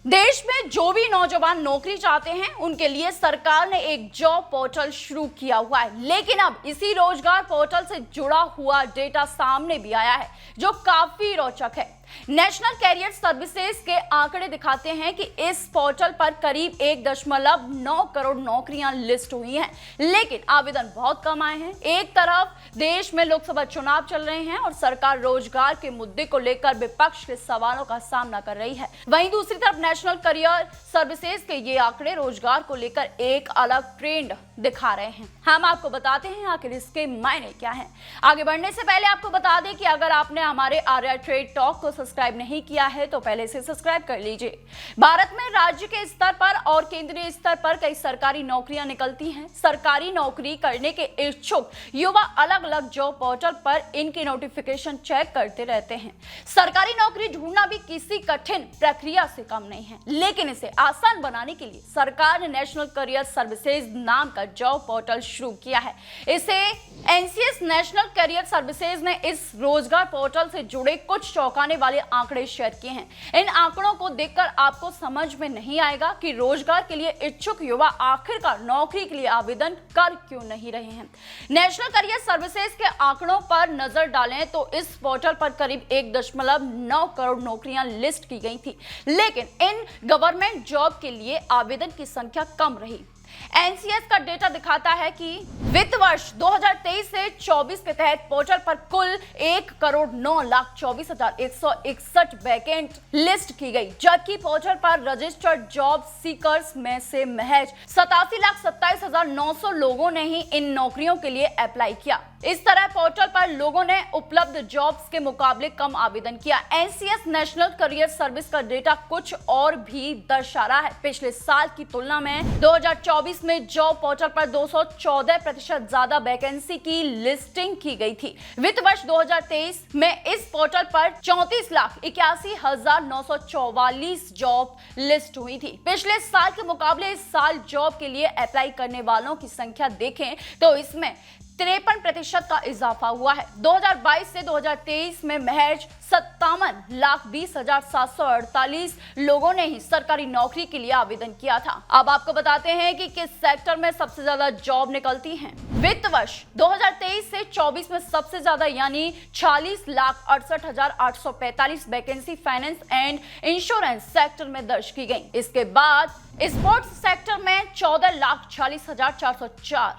देश में जो भी नौजवान नौकरी चाहते हैं उनके लिए सरकार ने एक जॉब पोर्टल शुरू किया हुआ है। लेकिन अब इसी रोजगार पोर्टल से जुड़ा हुआ डेटा सामने भी आया है जो काफी रोचक है। नेशनल कैरियर सर्विसेज के आंकड़े दिखाते हैं कि इस पोर्टल पर करीब 1.9 करोड़ नौकरियां लिस्ट हुई हैं, लेकिन आवेदन बहुत कम आए हैं। एक तरफ देश में लोकसभा चुनाव चल रहे हैं और सरकार रोजगार के मुद्दे को लेकर विपक्ष के सवालों का सामना कर रही है, वहीं दूसरी तरफ नेशनल कैरियर सर्विसेज के ये आंकड़े रोजगार को लेकर एक अलग ट्रेंड दिखा रहे हैं। हम आपको बताते हैं आखिर इसके मायने क्या हैं। आगे बढ़ने से पहले आपको बता दें कि अगर आपने हमारे आर्या ट्रेड टॉक को सब्सक्राइब नहीं किया है तो पहले से सब्सक्राइब कर लीजिए। भारत में राज्य के स्तर पर और केंद्रीय स्तर पर कई सरकारी नौकरियां निकलती हैं। सरकारी नौकरी करने के इच्छुक युवा अलग अलग जॉब पोर्टल पर इनकी नोटिफिकेशन चेक करते रहते हैं। सरकारी नौकरी ढूंढना भी किसी कठिन प्रक्रिया से कम नहीं है, लेकिन इसे आसान बनाने के लिए सरकार ने नेशनल कैरियर सर्विसेज नाम का जॉब पोर्टल शुरू किया है। इसे एनसीएस नेशनल कैरियर सर्विसेज ने इस रोजगार पोर्टल से जुड़े कुछ चौंकाने वाले आंकड़े शेयर किए हैं। इन आंकड़ों को देखकर आपको समझ में नहीं आएगा कि रोजगार के लिए इच्छुक युवा आखिरकार नौकरी के लिए आवेदन कर क्यों नहीं रहे हैं। नेशनल कैरियर सर्विसेज के आंकड़ों पर नजर डालें तो इस पोर्टल पर करीब 1.9 करोड़ नौकरियां लिस्ट की गई थी, लेकिन इन गवर्नमेंट जॉब के लिए आवेदन की संख्या कम रही। एनसीएस का डेटा दिखाता है कि वित्त वर्ष 2023 से 24 के तहत पोर्टल पर कुल 1,09,24,161 वैकेंट लिस्ट की गई, जबकि पोर्टल पर रजिस्टर्ड जॉब सीकर्स में से महज 87,27,900 लोगों ने ही इन नौकरियों के लिए अप्लाई किया। इस तरह पोर्टल पर लोगों ने उपलब्ध जॉब्स के मुकाबले कम आवेदन किया। एनसीएस नेशनल कैरियर सर्विस का डेटा कुछ और भी दर्शा रहा है। पिछले साल की तुलना में 2024 में जॉब पोर्टल पर 214% ज्यादा वैकेंसी की लिस्टिंग की गई थी। वित्त वर्ष 2023 में इस पोर्टल पर 34,81,944 जॉब लिस्ट हुई थी। पिछले साल के मुकाबले इस साल जॉब के लिए अप्लाई करने वालों की संख्या देखें तो इसमें 53% का इजाफा हुआ है। 2022 से 2023 में महज 57,20,748 लोगों ने ही सरकारी नौकरी के लिए आवेदन किया था। अब आपको बताते हैं कि किस सेक्टर में सबसे ज्यादा जॉब निकलती हैं। वित्त वर्ष 2023 से 24 में सबसे ज्यादा यानी 46,68,845 vacancy finance and insurance sector में दर्ज की गई। इसके बाद स्पोर्ट्स सेक्टर में 14,40,404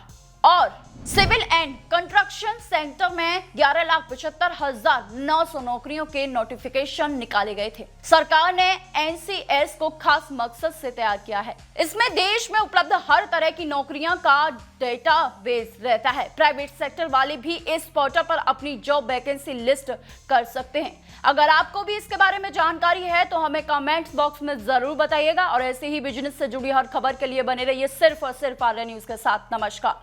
और सिविल एंड कंस्ट्रक्शन सेक्टर में 11,75,900 नौकरियों के नोटिफिकेशन निकाले गए थे। सरकार ने एनसीएस को खास मकसद से तैयार किया है। इसमें देश में उपलब्ध हर तरह की नौकरियों का डेटाबेस रहता है। प्राइवेट सेक्टर वाले भी इस पोर्टल पर अपनी जॉब वैकेंसी लिस्ट कर सकते हैं। अगर आपको भी इसके बारे में जानकारी है तो हमें कमेंट्स बॉक्स में जरूर बताइएगा और ऐसे ही बिजनेस से जुड़ी हर खबर के लिए बने रहिए सिर्फ और सिर्फ आर्या न्यूज के साथ। नमस्कार।